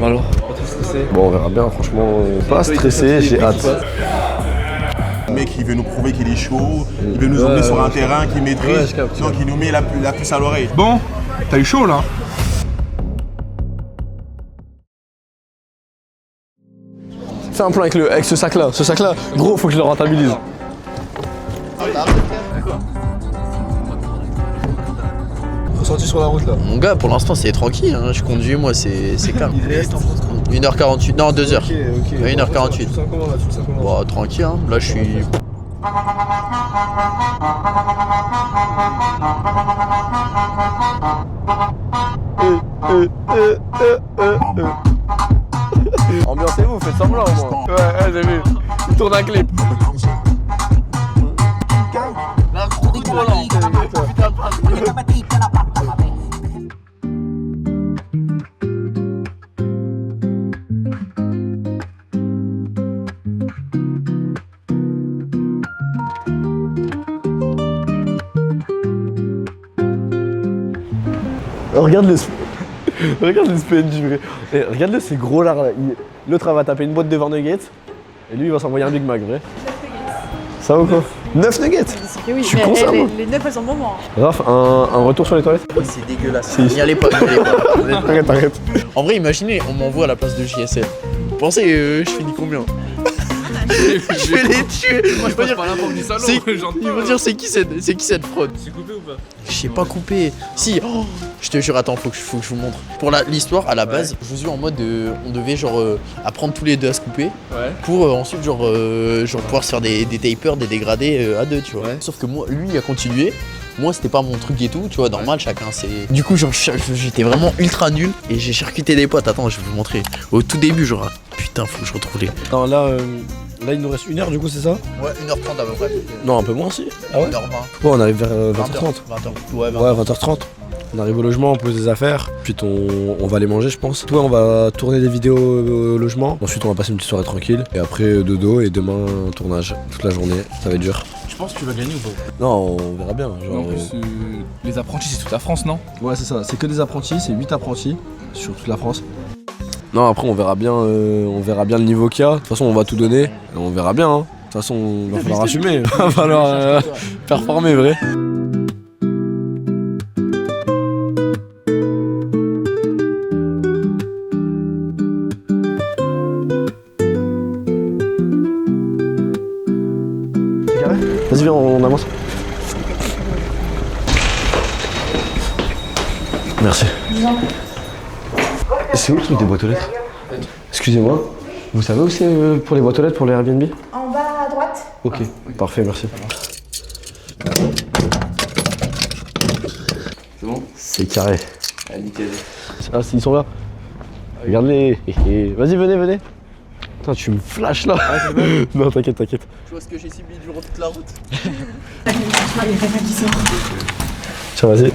Alors, pas trop stressé? Bon, on verra bien, franchement. Pas stressé, j'ai hâte. Le mec, il veut nous prouver qu'il est chaud, il veut nous emmener sur un terrain qu'il maîtrise, donc il nous met la puce à l'oreille. Bon, t'as eu chaud là? Fais un plan avec ce sac-là. Ce sac-là, gros, faut que je le rentabilise. Ressenti sur la route là. Mon gars, pour l'instant, c'est tranquille. Hein. Je conduis, moi, c'est calme. 1h48, non, 2h. Ok. 1h48. Tu te sens comment là? Tu te sens comment? Bon, tranquille, hein. Là, je suis. Ambiancez-vous, faites semblant au moins. Ouais, j'ai vu. Il tourne un clip. Regarde le regarde le PNJ vrai. Regarde-le, c'est gros là. L'autre va taper une boîte de 20 nuggets et lui il va s'envoyer un Big Mac, vrai. Ça va ou quoi? 9 nuggets? Oui, je suis mais conscient, moi. les 9 elles sont bons. Raph, un retour sur les toilettes? C'est dégueulasse. N'y allez pas, n'y allez pas. Arrête. En vrai, imaginez, on m'envoie à la place de JSL. Pensez, je finis combien? Je vais les tuer. Moi je passe par la porte du salon, Ils vont dire c'est qui cette fraude? C'est coupé ou pas? J'ai pas coupé. Si, je te jure, attends, faut que je vous montre. Pour l'histoire, à la base, je vous ai en mode on devait genre apprendre tous les deux à se couper pour ensuite genre pouvoir se faire des tapers, des dégradés à deux, tu vois. Sauf que moi, lui, il a continué. Moi, c'était pas mon truc et tout, tu vois, normal, chacun c'est. Du coup, genre, j'étais vraiment ultra nul et j'ai charcuté des potes. Attends, je vais vous montrer. Au tout début, genre, putain, faut que je retrouve les. Attends, là il nous reste 1 heure du coup, c'est ça? Ouais, 1h30 à peu près. Non, un peu moins si. Ah ouais? 1h20. Ouais, on arrive vers 20h30. 20h. Ouais, 20h. Ouais, 20h30. On arrive au logement, on pose des affaires, ensuite on va aller manger je pense. Toi on va tourner des vidéos au logement, ensuite on va passer une petite soirée tranquille, et après dodo et demain tournage, toute la journée, ça va être dur. Je pense que tu vas gagner ou pas? Non, on verra bien. Genre, En plus, les apprentis c'est toute la France, non? Ouais c'est ça, c'est que des apprentis, c'est 8 apprentis sur toute la France. Non après on verra bien le niveau qu'il y a, de toute façon on va tout donner, et on verra bien hein. De toute façon il va falloir assumer, il va falloir performer vrai. Vas-y viens, on avance. Merci. C'est où le truc des boîtes aux lettres? Excusez-moi, vous savez où c'est pour les boîtes aux lettres pour les Airbnb? En bas à droite. Ok, parfait, merci. C'est bon? C'est carré. Ah, nickel. Ah, ils sont là. Regardez. Vas-y, venez. Putain, tu me flashes là. Ah, c'est bon. Non, t'inquiète. Tu vois ce que j'ai subi durant toute la route? Il y a quelqu'un qui sort. Tiens, vas-y.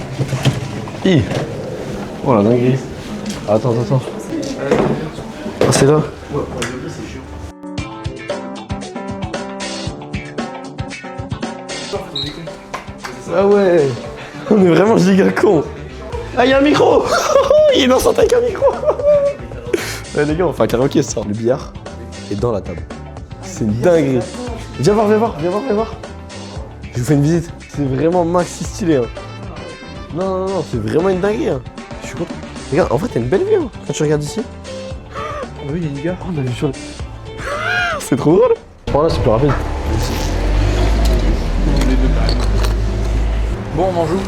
Oh la dinguerie. Attends. Ah, c'est là? Ouais, pour les obliges, c'est chiant. Ah ouais. On est vraiment giga con. Ah, y'a un micro. Il est dans son avec un micro. Ouais, les gars, on fait un karaoké ce soir. Le billard est dans la table. C'est une dinguerie. Viens voir. Je vous fais une visite. C'est vraiment maxi stylé. Hein. Non, c'est vraiment une dinguerie. Hein. Je suis content. Regarde, en vrai, t'as une belle vue hein, quand tu regardes ici. Oui, les gars. Oh, on a vu sur le. C'est trop drôle. Oh là, c'est plus rapide. Bon, on mange où?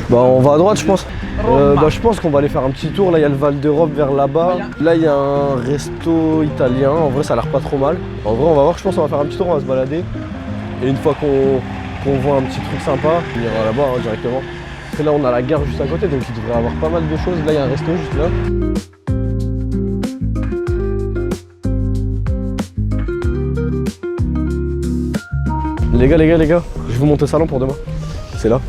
Bah, on va à droite, je pense. Je pense qu'on va aller faire un petit tour. Là, il y a le Val d'Europe vers là-bas. Là, il y a un resto italien. En vrai, ça a l'air pas trop mal. En vrai, on va voir. Je pense qu'on va faire un petit tour, on va se balader. Et une fois qu'on voit un petit truc sympa, on ira là-bas hein, directement. Après, là, on a la gare juste à côté, donc il devrait y avoir pas mal de choses. Là, il y a un resto juste là. Les gars, je vous montre le salon pour demain. C'est là.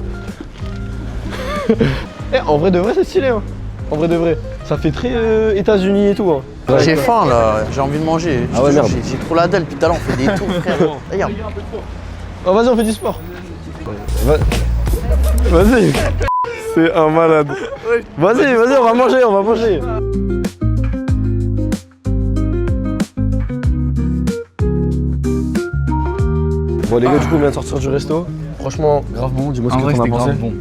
En vrai de vrai, c'est stylé. Hein. En vrai de vrai. Ça fait très États-Unis et tout. Hein. Ouais, J'ai faim là, j'ai envie de manger. Ah ouais, merde. J'ai trop la dalle, depuis tout à l'heure on fait des tours, frère. Regarde. Oh, vas-y, on fait du sport. Vas-y. C'est un malade. Vas-y, on va manger. Bon les gars, du coup on vient de sortir du resto. Franchement, grave bon, dis-moi ce que t'en as pensé. Bon.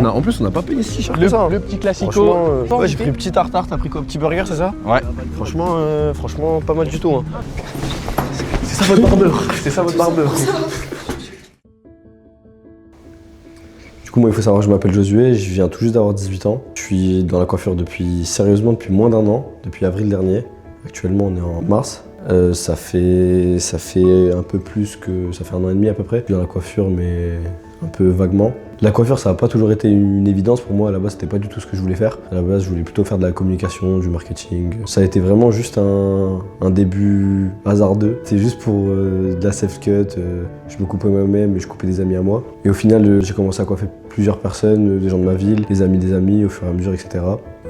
En plus on n'a pas payé si cher que ça. Le petit classico. Franchement, ouais, j'ai pris petit tartare, t'as pris quoi? Petit burger, c'est ça? Ouais. Franchement, pas mal du tout. Hein. C'est ça votre barbeur. C'est ça votre barbeur. Du coup, moi, il faut savoir, je m'appelle Josué, je viens tout juste d'avoir 18 ans. Je suis dans la coiffure depuis moins d'un an, depuis avril dernier. Actuellement, on est en mars. Ça fait un peu plus que... Ça fait 1 an et demi à peu près. Je suis dans la coiffure, mais un peu vaguement. La coiffure, ça n'a pas toujours été une évidence pour moi. À la base, c'était pas du tout ce que je voulais faire. À la base, je voulais plutôt faire de la communication, du marketing. Ça a été vraiment juste un début hasardeux. C'était juste pour de la self-cut. Je me coupais moi-même et je coupais des amis à moi. Et au final, j'ai commencé à coiffer plusieurs personnes, des gens de ma ville, des amis, au fur et à mesure, etc.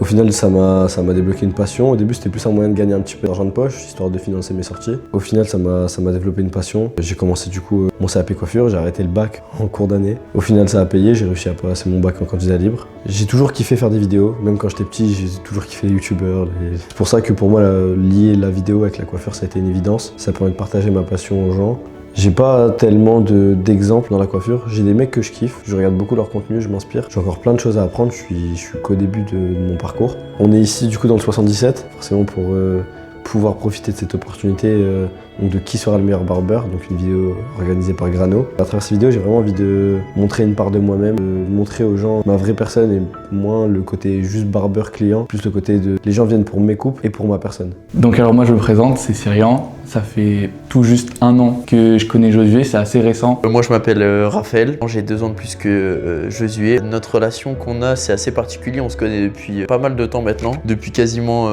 Au final, ça m'a débloqué une passion. Au début, c'était plus un moyen de gagner un petit peu d'argent de poche, histoire de financer mes sorties. Au final, ça m'a développé une passion. J'ai commencé du coup mon CAP coiffure, j'ai arrêté le bac en cours d'année. Au final, ça a payé, j'ai réussi à passer mon bac en candidat libre. J'ai toujours kiffé faire des vidéos, même quand j'étais petit, j'ai toujours kiffé les youtubeurs. C'est pour ça que pour moi, lier la vidéo avec la coiffure, ça a été une évidence. Ça permet de partager ma passion aux gens. J'ai pas tellement d'exemples dans la coiffure. J'ai des mecs que je kiffe, je regarde beaucoup leur contenu, je m'inspire. J'ai encore plein de choses à apprendre, je suis qu'au début de mon parcours. On est ici du coup dans le 77, forcément pour pouvoir profiter de cette opportunité donc de qui sera le meilleur barbeur, donc une vidéo organisée par Grano. À travers cette vidéo, j'ai vraiment envie de montrer une part de moi-même, de montrer aux gens ma vraie personne et moins le côté juste barbeur client, plus le côté de les gens viennent pour mes coupes et pour ma personne. Donc alors moi je me présente, c'est Cyrian. Ça fait tout juste 1 an que je connais Josué, c'est assez récent. Moi je m'appelle Raphaël, j'ai 2 ans de plus que Josué. Notre relation qu'on a, c'est assez particulier, on se connaît depuis pas mal de temps maintenant. Depuis quasiment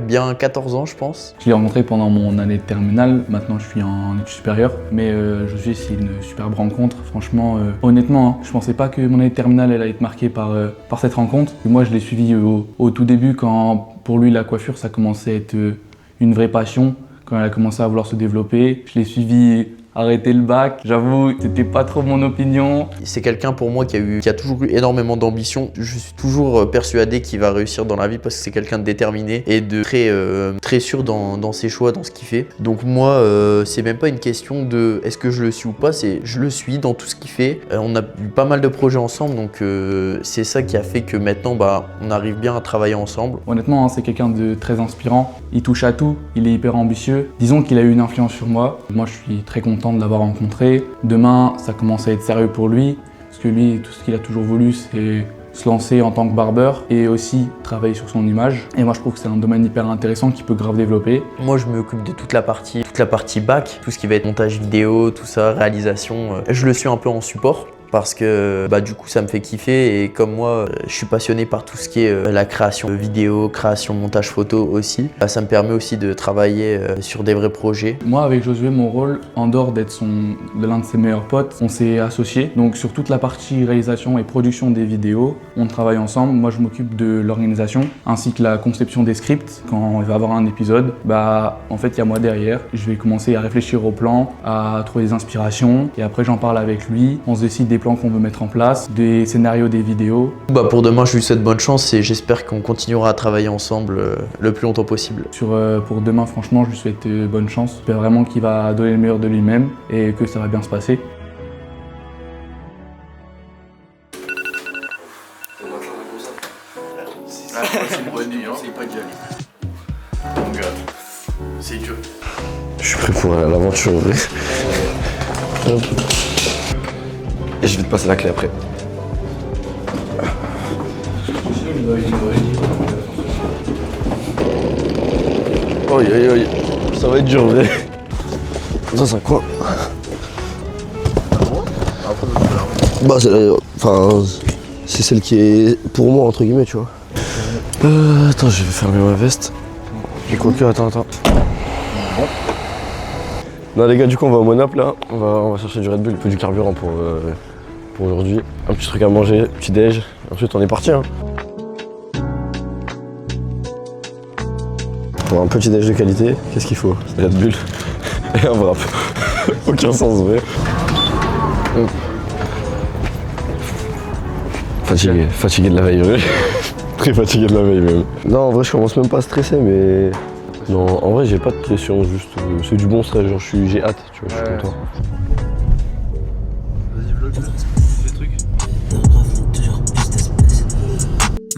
bien 14 ans je pense. Je l'ai rencontré pendant mon année de terminale, maintenant je suis en études supérieures. Mais Josué c'est une superbe rencontre, franchement honnêtement, hein, je pensais pas que mon année de terminale elle allait être marquée par cette rencontre. Et moi je l'ai suivi au tout début quand pour lui la coiffure ça commençait à être une vraie passion. Quand elle a commencé à vouloir se développer, je l'ai suivi arrêter le bac. J'avoue, c'était pas trop mon opinion. C'est quelqu'un pour moi qui a toujours eu énormément d'ambition. Je suis toujours persuadé qu'il va réussir dans la vie parce que c'est quelqu'un de déterminé et de très sûr dans ses choix, dans ce qu'il fait. Donc moi, c'est même pas une question de est-ce que je le suis ou pas, c'est je le suis dans tout ce qu'il fait. On a eu pas mal de projets ensemble, donc c'est ça qui a fait que maintenant, on arrive bien à travailler ensemble. Honnêtement, hein, c'est quelqu'un de très inspirant. Il touche à tout, il est hyper ambitieux. Disons qu'il a eu une influence sur moi. Moi, je suis très content de l'avoir rencontré. Demain, ça commence à être sérieux pour lui, parce que lui, tout ce qu'il a toujours voulu, c'est se lancer en tant que barbeur et aussi travailler sur son image. Et moi, je trouve que c'est un domaine hyper intéressant qui peut grave développer. Moi, je m'occupe de toute la partie back, tout ce qui va être montage vidéo, tout ça, réalisation. Je le suis un peu en support. Parce que du coup ça me fait kiffer et comme moi je suis passionné par tout ce qui est la création de vidéos, création de montage photo aussi. Ça me permet aussi de travailler sur des vrais projets. Moi avec Josué, mon rôle, en dehors d'être l'un de ses meilleurs potes, on s'est associés. Donc sur toute la partie réalisation et production des vidéos, on travaille ensemble. Moi je m'occupe de l'organisation ainsi que la conception des scripts. Quand il va y avoir un épisode, en fait il y a moi derrière. Je vais commencer à réfléchir au plan, à trouver des inspirations et après j'en parle avec lui. On se décide des plans qu'on veut mettre en place, des scénarios des vidéos. Pour demain, je lui souhaite bonne chance et j'espère qu'on continuera à travailler ensemble le plus longtemps possible. Pour demain, franchement, je lui souhaite bonne chance. J'espère vraiment qu'il va donner le meilleur de lui-même et que ça va bien se passer. C'est dur. Je suis prêt pour l'aventure en vrai. Et je vais te passer la clé après. Aïe aïe aïe, ça va être dur en vrai. Ça c'est quoi? C'est celle qui est pour moi entre guillemets, tu vois. Attends, je vais fermer ma veste. Et quoique, attends. Non les gars, du coup on va au Monop là, on va chercher du Red Bull, il faut du carburant pour aujourd'hui. Un petit truc à manger, petit déj, ensuite on est parti hein. Pour un petit déj de qualité, qu'est-ce qu'il faut? Red Bull et un wrap. Aucun sens vrai. Fatigué de la veille, oui. Très fatigué de la veille même. Non en vrai je commence même pas à stresser mais... Non, en vrai j'ai pas de pression, juste c'est du bon stress, genre j'ai hâte, tu vois, je suis content.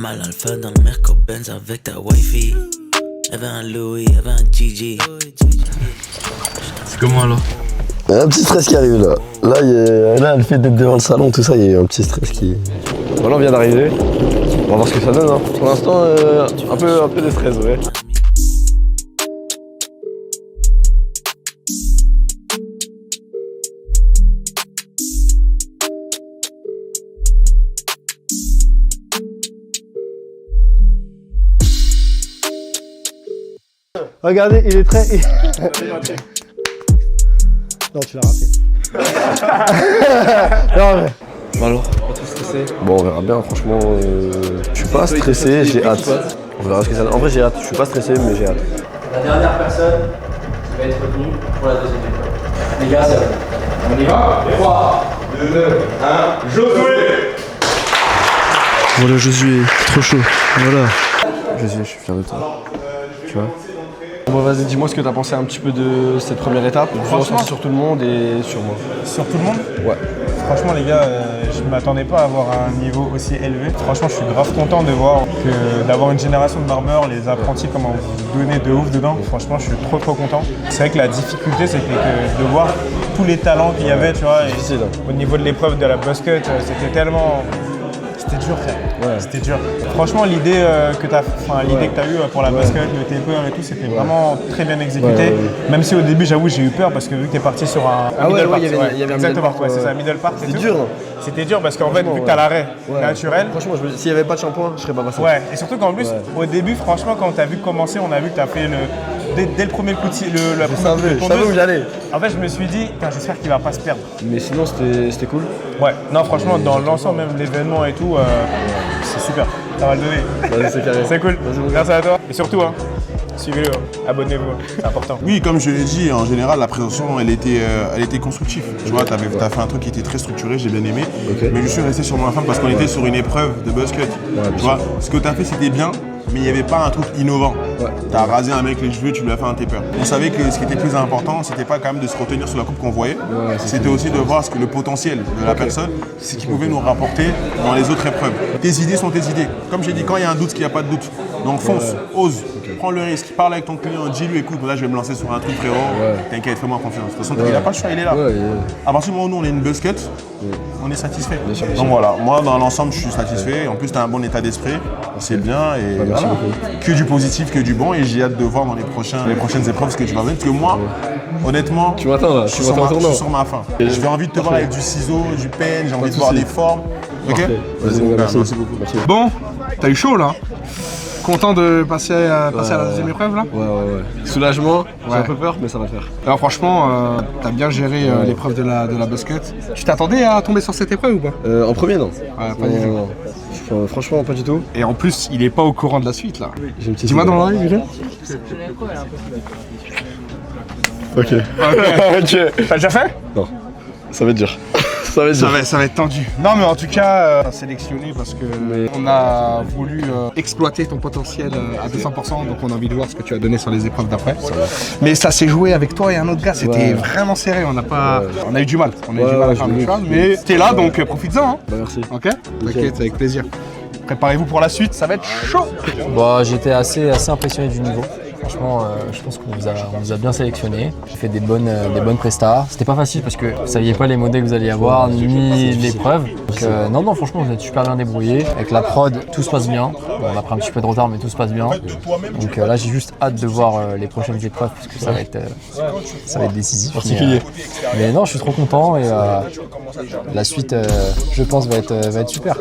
Mal alpha dans le Merco Benz avec ta wifey. Elle veut un Louis, elle veut un Gigi. C'est comment alors? Il y a un petit stress qui arrive là. Là, le fait d'être devant le salon, tout ça, il y a eu un petit stress qui. Voilà, on vient d'arriver. On va voir ce que ça donne. Hein. Pour l'instant, un peu de stress, ouais. Regardez, il est très. Non, tu l'as raté. Non, mais... Alors, pas trop stressé. Bon, on verra bien, franchement. Je suis pas stressé, j'ai hâte. On verra ce que ça donne. En vrai, j'ai hâte. Je suis pas stressé, mais j'ai hâte. La dernière personne qui va être retenue pour la deuxième épreuve. Les gars, ça va. On y va. 3, 2, 1, Josué. Voilà, Josué, trop chaud. Voilà. Josué, je suis fier de toi. Tu vois. Bon, vas-y, dis-moi ce que t'as pensé un petit peu de cette première étape. Franchement, sur tout le monde et sur moi. Sur tout le monde? Ouais. Franchement les gars, je ne m'attendais pas à avoir un niveau aussi élevé. Franchement je suis grave content de voir d'avoir une génération de barbeurs, les apprentis comment vous donnez de ouf dedans. Franchement je suis trop content. C'est vrai que la difficulté c'est de voir tous les talents qu'il y avait, tu vois. Et au niveau de l'épreuve de la Buzzcut, c'était tellement... C'était dur frère, ouais. C'était dur. Franchement l'idée que tu as eu pour la Buzzcut, le taper et tout, c'était vraiment très bien exécuté. Ouais. Même si au début j'avoue j'ai eu peur parce que vu que tu es parti sur un middle part, il y avait exactement, c'est ça, middle part. C'était dur. C'était dur parce qu'en fait vu que tu as l'arrêt naturel. Franchement s'il n'y avait pas de shampoing, je serais pas passé. Ouais, et surtout qu'en plus au début franchement quand tu as vu commencer, on a vu que tu as fait dès le premier coup de je savais où j'allais. En fait je me suis dit, j'espère qu'il va pas se perdre. Mais sinon c'était cool. Ouais, non franchement dans l'ensemble même l'événement et tout, c'est super, ça va le donner. Vas-y, c'est carré. C'est cool, merci à toi. Et surtout, suivez-le, abonnez-vous, c'est important. Oui, comme je l'ai dit, en général, la présentation, elle était constructive. Tu vois, t'as fait un truc qui était très structuré, j'ai bien aimé. Okay. Mais je suis resté sur ma fin parce qu'on était sur une épreuve de Buzzcut. Tu vois, ce que t'as fait, c'était bien, mais il n'y avait pas un truc innovant. Ouais. T'as rasé un mec les cheveux, tu lui as fait un taper. On savait que ce qui était plus important, c'était pas quand même de se retenir sur la coupe qu'on voyait. Ouais, c'était aussi de voir le potentiel de la personne, ce qu'il pouvait nous rapporter dans les autres épreuves. Tes idées sont tes idées. Comme j'ai dit, quand il y a un doute, il n'y a pas de doute. Donc fonce, ose, prends le risque, parle avec ton client, dis-lui écoute, là je vais me lancer sur un truc frérot, t'inquiète, fais-moi confiance. De toute façon, il n'a pas le choix, il est là. À partir du moment où nous on est une Buzzcut, on est satisfait. Donc voilà, moi dans l'ensemble je suis satisfait. En plus tu as un bon état d'esprit, c'est bien et voilà. Que du positif, que du bon et j'ai hâte de voir dans les prochaines épreuves ce que tu vas mettre. Parce que moi, honnêtement, tu m'attends là, je suis sur ma fin. J'ai envie de te voir avec du ciseau, du pen, j'ai envie de voir des formes. Ok. Vas-y, merci beaucoup. Bon, t'as eu chaud là. Content de passer à la deuxième épreuve là? Ouais. Soulagement, j'ai un peu peur mais ça va le faire. Alors franchement, t'as bien géré l'épreuve de la Buzzcut. Tu t'attendais à tomber sur cette épreuve ou pas? En premier non. Ouais, pas du tout. Franchement pas du tout. Et en plus il est pas au courant de la suite là. Dis-moi dans l'oreille Julien. Ok. T'as déjà fait? Non. Ça va être dur. Ça va être tendu. Non mais en tout cas, sélectionné parce que on a voulu exploiter ton potentiel à 200%, donc on a envie de voir ce que tu as donné sur les épreuves d'après. Mais ça s'est joué avec toi et un autre gars, c'était vraiment serré, on a eu du mal. On a eu du mal à faire le choix, mais t'es là donc profites-en. Hein. Bah merci. Ok. T'inquiète, avec plaisir. Préparez-vous pour la suite, ça va être chaud. Bon, j'étais assez impressionné du niveau. Franchement, je pense qu'on vous a bien sélectionné. J'ai fait des bonnes prestas. C'était pas facile parce que vous saviez pas les modèles que vous alliez avoir, ni l'épreuve. Donc non, franchement, vous êtes super bien débrouillés. Avec la prod, tout se passe bien. Bon, on a pris un petit peu de retard, mais tout se passe bien. Donc là, j'ai juste hâte de voir les prochaines épreuves parce que ça va être décisif. Mais non, je suis trop content et la suite, je pense, va être super.